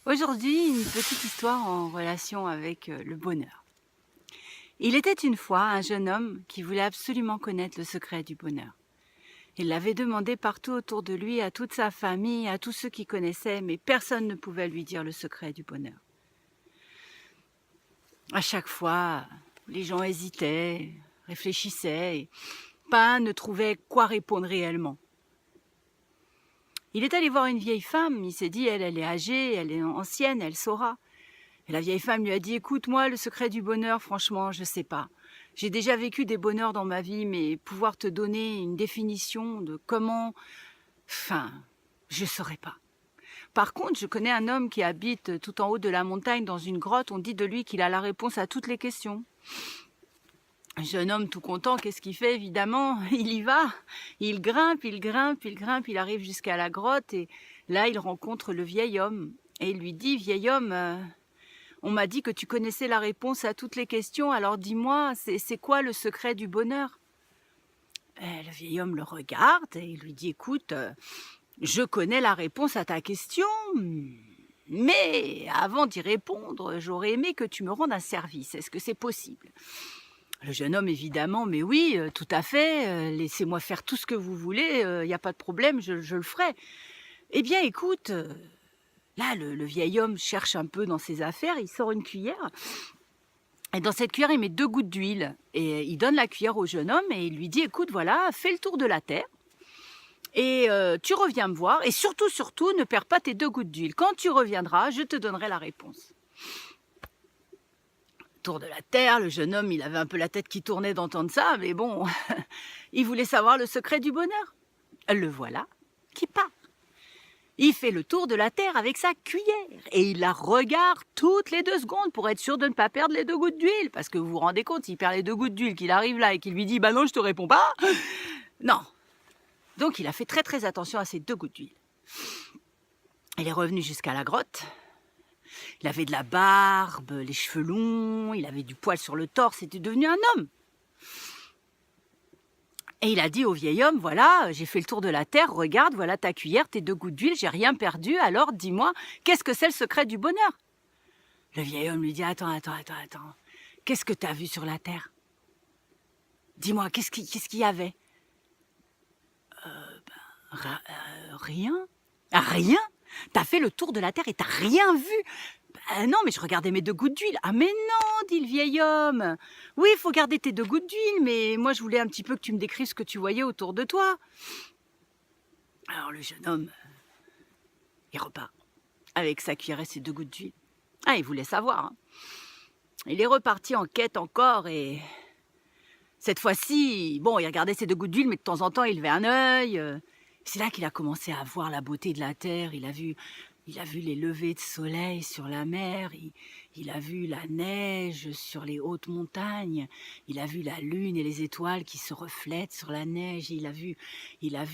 Aujourd'hui, une petite histoire en relation avec le bonheur. Il était une fois un jeune homme qui voulait absolument connaître le secret du bonheur. Il l'avait demandé partout autour de lui, à toute sa famille, à tous ceux qui connaissaient, mais personne ne pouvait lui dire le secret du bonheur. À chaque fois, les gens hésitaient, réfléchissaient, et pas un ne trouvait quoi répondre réellement. Il est allé voir une vieille femme, il s'est dit, elle est âgée, elle est ancienne, elle saura. Et la vieille femme lui a dit, écoute, moi, le secret du bonheur, franchement, je sais pas. J'ai déjà vécu des bonheurs dans ma vie, mais pouvoir te donner une définition de comment, enfin, je saurais pas. Par contre, je connais un homme qui habite tout en haut de la montagne dans une grotte. On dit de lui qu'il a la réponse à toutes les questions. Un jeune homme tout content, qu'est-ce qu'il fait évidemment? Il y va, il grimpe, il grimpe, il grimpe, il arrive jusqu'à la grotte et là il rencontre le vieil homme. Et il lui dit, vieil homme, on m'a dit que tu connaissais la réponse à toutes les questions, alors dis-moi, c'est quoi le secret du bonheur? Le vieil homme le regarde et il lui dit, écoute, je connais la réponse à ta question, mais avant d'y répondre, j'aurais aimé que tu me rendes un service. Est-ce que c'est possible? Le jeune homme, évidemment, mais oui, tout à fait, laissez-moi faire tout ce que vous voulez, il n'y a pas de problème, je le ferai. Eh bien, écoute, là, le vieil homme cherche un peu dans ses affaires, il sort une cuillère. Et dans cette cuillère, il met 2 gouttes d'huile et il donne la cuillère au jeune homme et il lui dit, écoute, voilà, fais le tour de la terre et tu reviens me voir et surtout, surtout, ne perds pas tes 2 gouttes d'huile. Quand tu reviendras, je te donnerai la réponse. Tour de la terre, le jeune homme, il avait un peu la tête qui tournait d'entendre ça, mais bon, il voulait savoir le secret du bonheur. Le voilà qui part. Il fait le tour de la terre avec sa cuillère et il la regarde toutes les 2 secondes pour être sûr de ne pas perdre les 2 gouttes d'huile. Parce que vous vous rendez compte, s'il perd les 2 gouttes d'huile, qu'il arrive là et qu'il lui dit « bah non, je te réponds pas », non. Donc il a fait très très attention à ces 2 gouttes d'huile. Il est revenu jusqu'à la grotte. Il avait de la barbe, les cheveux longs, il avait du poil sur le torse, c'était devenu un homme. Et il a dit au vieil homme, voilà, j'ai fait le tour de la terre, regarde, voilà ta cuillère, tes 2 gouttes d'huile, j'ai rien perdu, alors dis-moi, qu'est-ce que c'est le secret du bonheur? Le vieil homme lui dit, attends, qu'est-ce que tu as vu sur la terre? Dis-moi, qu'est-ce qu'il y avait? Rien. Ah, rien? T'as fait le tour de la terre et t'as rien vu? Non, mais je regardais mes 2 gouttes d'huile. Ah mais non, dit le vieil homme. Oui, il faut garder tes 2 gouttes d'huile, mais moi je voulais un petit peu que tu me décrives ce que tu voyais autour de toi. Alors le jeune homme, il repart avec sa cuillère et ses 2 gouttes d'huile. Ah, il voulait savoir, hein. Il est reparti en quête encore et cette fois-ci, bon, il regardait ses 2 gouttes d'huile, mais de temps en temps, il levait un œil. C'est là qu'il a commencé à voir la beauté de la terre. Il a vu les levées de soleil sur la mer. Il a vu la neige sur les hautes montagnes. Il a vu la lune et les étoiles qui se reflètent sur la neige. Il a vu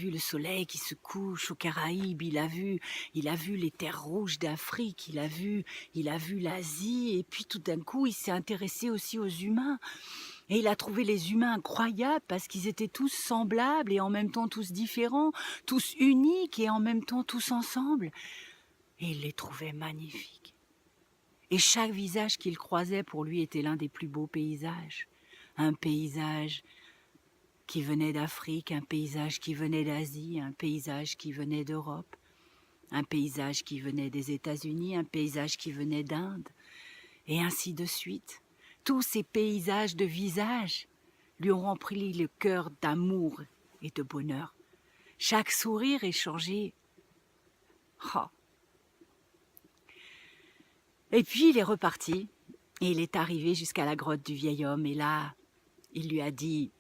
le soleil qui se couche aux Caraïbes. Il a vu les terres rouges d'Afrique. Il a vu l'Asie. Et puis tout d'un coup, il s'est intéressé aussi aux humains. Et il a trouvé les humains incroyables parce qu'ils étaient tous semblables et en même temps tous différents, tous uniques et en même temps tous ensemble. Et il les trouvait magnifiques. Et chaque visage qu'il croisait pour lui était l'un des plus beaux paysages. Un paysage qui venait d'Afrique, un paysage qui venait d'Asie, un paysage qui venait d'Europe, un paysage qui venait des États-Unis, un paysage qui venait d'Inde, et ainsi de suite. Tous ces paysages de visages lui ont rempli le cœur d'amour et de bonheur. Chaque sourire est changé. Oh. Et puis il est reparti et il est arrivé jusqu'à la grotte du vieil homme et là, il lui a dit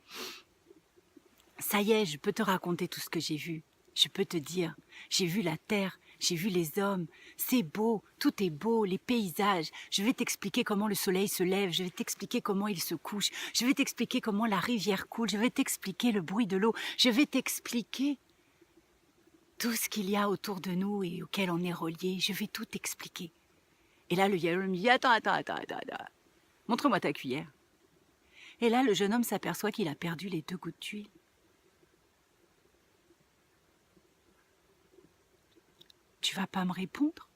« Ça y est, je peux te raconter tout ce que j'ai vu. Je peux te dire, j'ai vu la terre, j'ai vu les hommes, c'est beau, tout est beau, les paysages. Je vais t'expliquer comment le soleil se lève, je vais t'expliquer comment il se couche, je vais t'expliquer comment la rivière coule, je vais t'expliquer le bruit de l'eau, je vais t'expliquer tout ce qu'il y a autour de nous et auquel on est relié, je vais tout t'expliquer. » Et là, le vieil homme me dit « Attends, montre-moi ta cuillère. » Et là, le jeune homme s'aperçoit qu'il a perdu les 2 gouttes d'huile. Tu vas pas me répondre?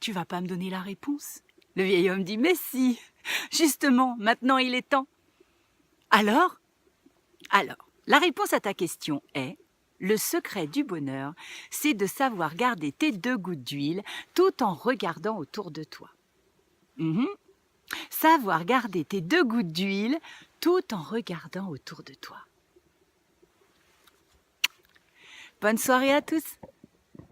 Tu vas pas me donner la réponse? Le vieil homme dit, mais si, justement, maintenant il est temps. Alors, la réponse à ta question est, le secret du bonheur, c'est de savoir garder tes 2 gouttes d'huile tout en regardant autour de toi. Savoir garder tes 2 gouttes d'huile tout en regardant autour de toi. Bonne soirée à tous!